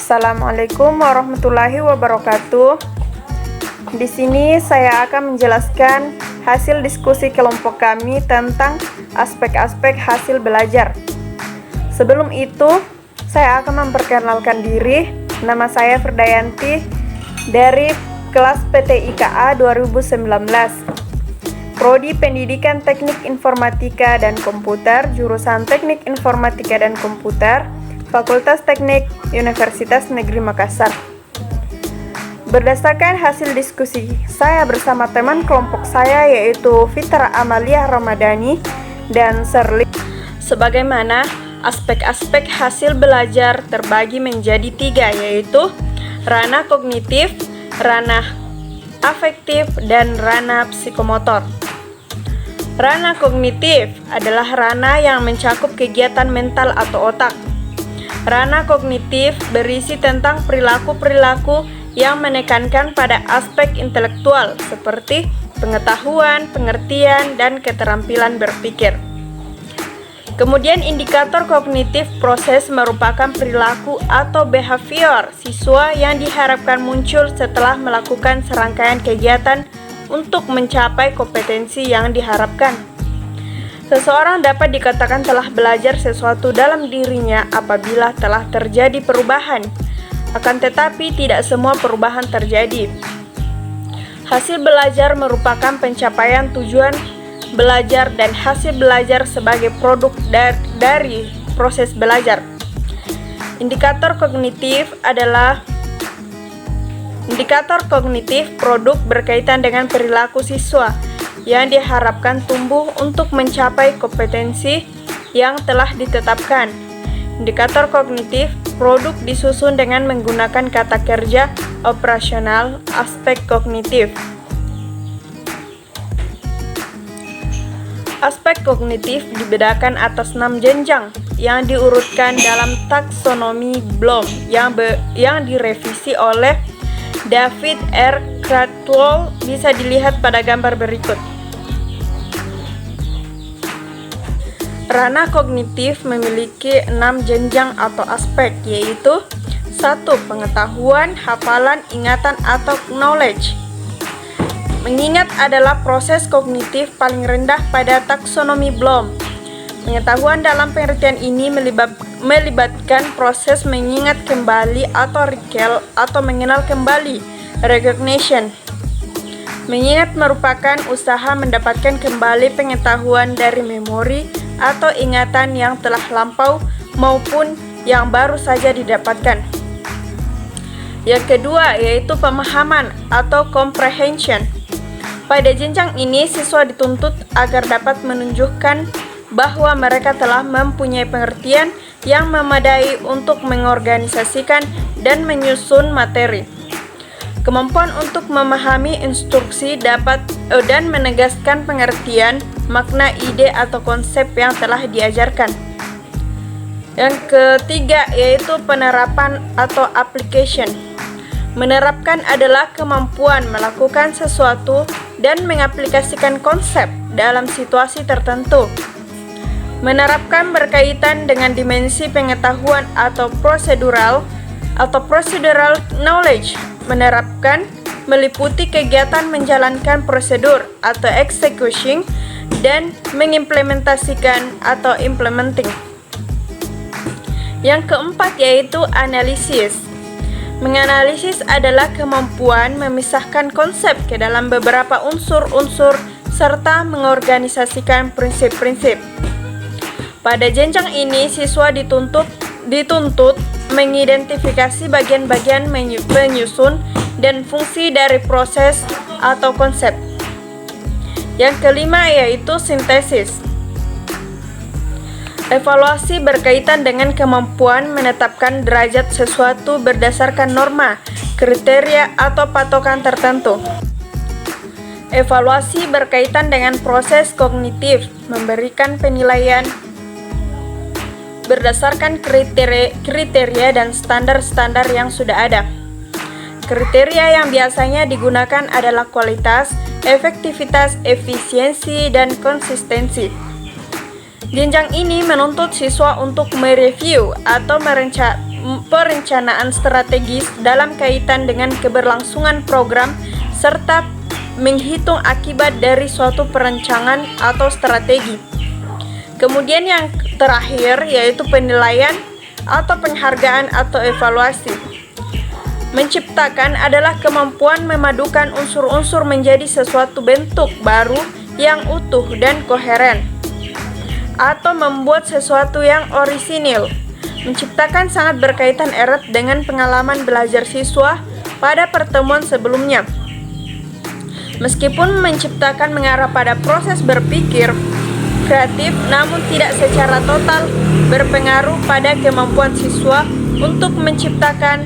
Assalamualaikum warahmatullahi wabarakatuh. Di sini saya akan menjelaskan hasil diskusi kelompok kami tentang aspek-aspek hasil belajar. Sebelum itu, saya akan memperkenalkan diri. Nama saya Firdayanti dari kelas PTIKA 2019. Prodi Pendidikan Teknik Informatika dan Komputer, jurusan Teknik Informatika dan Komputer, Fakultas Teknik Universitas Negeri Makassar. Berdasarkan hasil diskusi saya bersama teman kelompok saya yaitu Fitra Amalia Ramadhani dan Serli, sebagaimana aspek-aspek hasil belajar terbagi menjadi 3, yaitu ranah kognitif, ranah afektif, dan ranah psikomotor. Ranah kognitif adalah ranah yang mencakup kegiatan mental atau otak. Ranah kognitif berisi tentang perilaku-perilaku yang menekankan pada aspek intelektual seperti pengetahuan, pengertian, dan keterampilan berpikir. Kemudian indikator kognitif proses merupakan perilaku atau behavior siswa yang diharapkan muncul setelah melakukan serangkaian kegiatan untuk mencapai kompetensi yang diharapkan. Seseorang dapat dikatakan telah belajar sesuatu dalam dirinya apabila telah terjadi perubahan. Akan tetapi tidak semua perubahan terjadi. Hasil belajar merupakan pencapaian tujuan belajar dan hasil belajar sebagai produk dari proses belajar. Indikator kognitif produk berkaitan dengan perilaku siswa yang diharapkan tumbuh untuk mencapai kompetensi yang telah ditetapkan. Indikator kognitif produk disusun dengan menggunakan kata kerja operasional aspek kognitif. Aspek kognitif dibedakan atas 6 jenjang yang diurutkan dalam taksonomi Bloom yang direvisi oleh David R. Cradwell, bisa dilihat pada gambar berikut. Ranah kognitif memiliki 6 jenjang atau aspek, yaitu 1. Pengetahuan, hafalan, ingatan atau knowledge. Mengingat adalah proses kognitif paling rendah pada taksonomi Bloom. Pengetahuan dalam pengertian ini melibatkan proses mengingat kembali atau recall atau mengenal kembali, recognition. Mengingat merupakan usaha mendapatkan kembali pengetahuan dari memori atau ingatan yang telah lampau maupun yang baru saja didapatkan. Yang kedua yaitu pemahaman atau comprehension. Pada jenjang ini siswa dituntut agar dapat menunjukkan bahwa mereka telah mempunyai pengertian yang memadai untuk mengorganisasikan dan menyusun materi. Kemampuan untuk memahami instruksi dan menegaskan pengertian, makna, ide, atau konsep yang telah diajarkan. Yang ketiga yaitu penerapan atau application. Menerapkan adalah kemampuan melakukan sesuatu dan mengaplikasikan konsep dalam situasi tertentu. Menerapkan berkaitan dengan dimensi pengetahuan atau procedural knowledge. Menerapkan meliputi kegiatan menjalankan prosedur atau execution dan mengimplementasikan atau implementing. Yang keempat yaitu analisis. Menganalisis adalah kemampuan memisahkan konsep ke dalam beberapa unsur-unsur serta mengorganisasikan prinsip-prinsip. Pada jenjang ini siswa dituntut mengidentifikasi bagian-bagian penyusun dan fungsi dari proses atau konsep. Yang kelima yaitu sintesis. Evaluasi berkaitan dengan kemampuan menetapkan derajat sesuatu berdasarkan norma, kriteria, atau patokan tertentu. Evaluasi berkaitan dengan proses kognitif, memberikan penilaian berdasarkan kriteria dan standar-standar yang sudah ada. Kriteria yang biasanya digunakan adalah kualitas, efektivitas, efisiensi, dan konsistensi. Jenjang ini menuntut siswa untuk mereview atau perencanaan strategis dalam kaitan dengan keberlangsungan program serta menghitung akibat dari suatu perencanaan atau strategi. Kemudian yang terakhir yaitu penilaian atau penghargaan atau evaluasi. Menciptakan adalah kemampuan memadukan unsur-unsur menjadi sesuatu bentuk baru yang utuh dan koheren, atau membuat sesuatu yang orisinil. Menciptakan sangat berkaitan erat dengan pengalaman belajar siswa pada pertemuan sebelumnya. Meskipun menciptakan mengarah pada proses berpikir kreatif, namun tidak secara total berpengaruh pada kemampuan siswa untuk menciptakan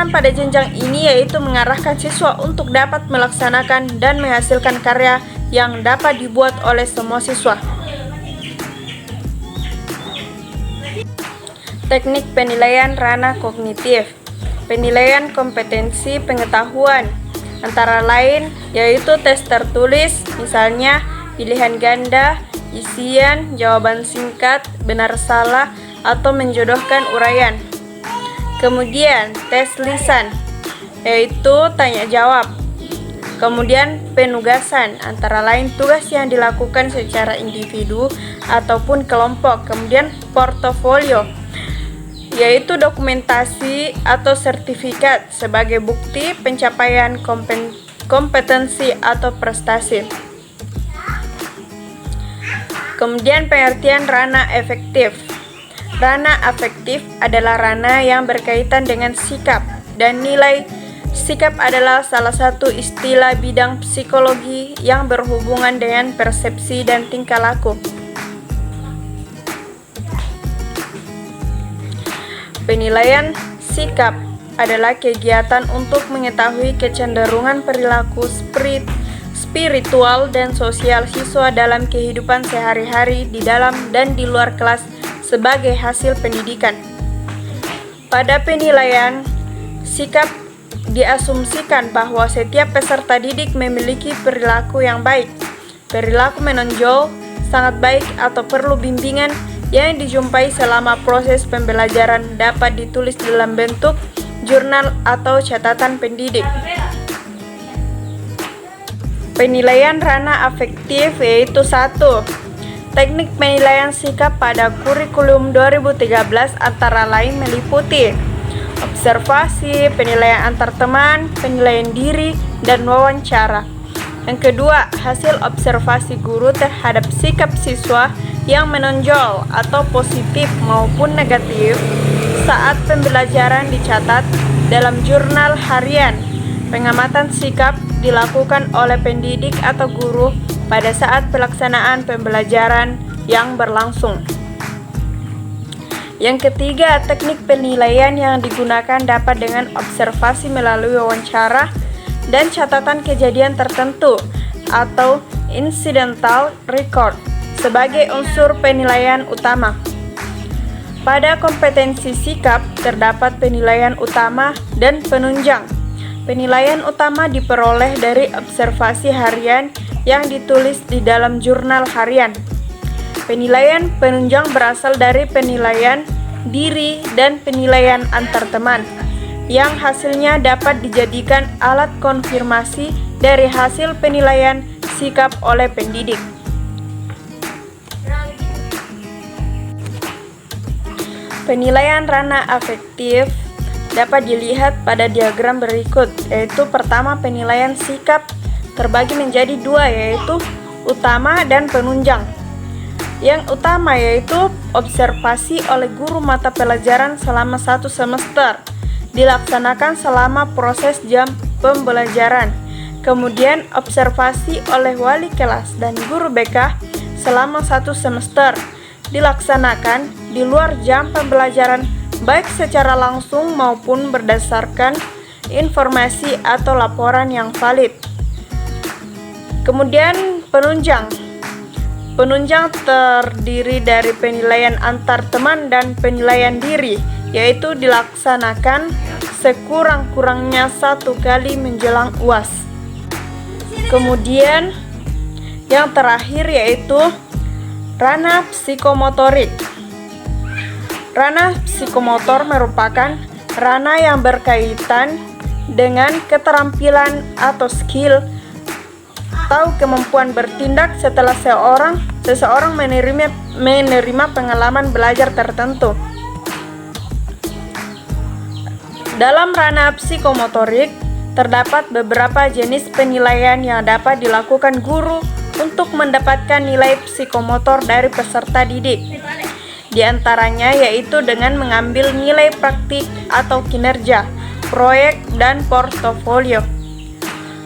pada jenjang ini, yaitu mengarahkan siswa untuk dapat melaksanakan dan menghasilkan karya yang dapat dibuat oleh semua siswa. Teknik penilaian ranah kognitif. Penilaian kompetensi pengetahuan antara lain yaitu tes tertulis, misalnya pilihan ganda, isian, jawaban singkat, benar salah, atau menjodohkan uraian. Kemudian tes lisan, yaitu tanya jawab. Kemudian penugasan, antara lain tugas yang dilakukan secara individu ataupun kelompok. Kemudian portofolio, yaitu dokumentasi atau sertifikat sebagai bukti pencapaian kompetensi atau prestasi. Kemudian pengertian ranah efektif. Ranah afektif adalah ranah yang berkaitan dengan sikap dan nilai. Sikap adalah salah satu istilah bidang psikologi yang berhubungan dengan persepsi dan tingkah laku. Penilaian sikap adalah kegiatan untuk mengetahui kecenderungan perilaku spiritual dan sosial siswa dalam kehidupan sehari-hari di dalam dan di luar kelas sebagai hasil pendidikan. Pada penilaian sikap diasumsikan bahwa setiap peserta didik memiliki perilaku yang baik. Perilaku menonjol, sangat baik atau perlu bimbingan yang dijumpai selama proses pembelajaran dapat ditulis dalam bentuk jurnal atau catatan pendidik. Penilaian ranah afektif yaitu 1. Teknik penilaian sikap pada kurikulum 2013 antara lain meliputi observasi, penilaian antar teman, penilaian diri, dan wawancara. Yang kedua, hasil observasi guru terhadap sikap siswa yang menonjol atau positif maupun negatif saat pembelajaran dicatat dalam jurnal harian. Pengamatan sikap dilakukan oleh pendidik atau guru pada saat pelaksanaan pembelajaran yang berlangsung. Yang ketiga, teknik penilaian yang digunakan dapat dengan observasi melalui wawancara dan catatan kejadian tertentu atau incidental record sebagai unsur penilaian utama. Pada kompetensi sikap terdapat penilaian utama dan penunjang. Penilaian utama diperoleh dari observasi harian yang ditulis di dalam jurnal harian. Penilaian penunjang berasal dari penilaian diri dan penilaian antar teman, yang hasilnya dapat dijadikan alat konfirmasi dari hasil penilaian sikap oleh pendidik. Penilaian ranah afektif dapat dilihat pada diagram berikut, yaitu pertama penilaian sikap terbagi menjadi dua, yaitu utama dan penunjang. Yang utama yaitu observasi oleh guru mata pelajaran selama 1 semester, dilaksanakan selama proses jam pembelajaran. Kemudian observasi oleh wali kelas dan guru BK selama 1 semester, dilaksanakan di luar jam pembelajaran baik secara langsung maupun berdasarkan informasi atau laporan yang valid. Kemudian penunjang. Penunjang terdiri dari penilaian antar teman dan penilaian diri, yaitu dilaksanakan sekurang-kurangnya 1 kali menjelang UAS. Kemudian yang terakhir yaitu ranah psikomotorik. Ranah psikomotor merupakan ranah yang berkaitan dengan keterampilan atau skill atau kemampuan bertindak setelah seseorang menerima pengalaman belajar tertentu. Dalam ranah psikomotorik, terdapat beberapa jenis penilaian yang dapat dilakukan guru untuk mendapatkan nilai psikomotor dari peserta didik. Di antaranya yaitu dengan mengambil nilai praktik atau kinerja, proyek, dan portofolio.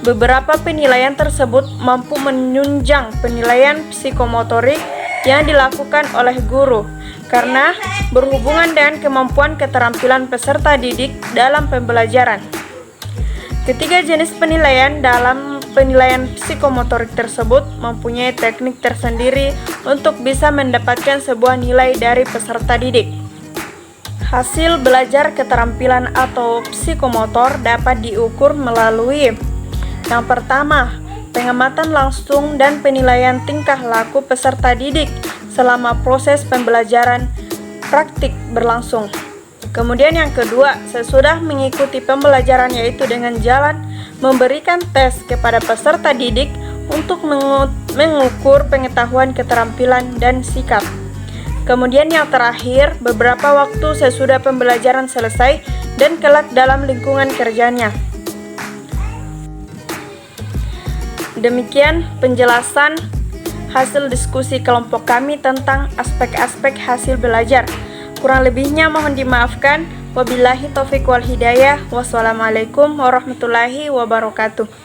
Beberapa penilaian tersebut mampu menunjang penilaian psikomotorik yang dilakukan oleh guru karena berhubungan dengan kemampuan keterampilan peserta didik dalam pembelajaran. Ketiga jenis penilaian dalam penilaian psikomotorik tersebut mempunyai teknik tersendiri untuk bisa mendapatkan sebuah nilai dari peserta didik. Hasil belajar keterampilan atau psikomotor dapat diukur melalui yang pertama, pengamatan langsung dan penilaian tingkah laku peserta didik selama proses pembelajaran praktik berlangsung. Kemudian yang kedua, sesudah mengikuti pembelajaran yaitu dengan jalan memberikan tes kepada peserta didik untuk mengukur pengetahuan, keterampilan, dan sikap. Kemudian yang terakhir, beberapa waktu sesudah pembelajaran selesai dan kelak dalam lingkungan kerjanya. Demikian penjelasan hasil diskusi kelompok kami tentang aspek-aspek hasil belajar. Kurang lebihnya mohon dimaafkan. Wabillahi taufiq wal hidayah. Wassalamualaikum warahmatullahi wabarakatuh.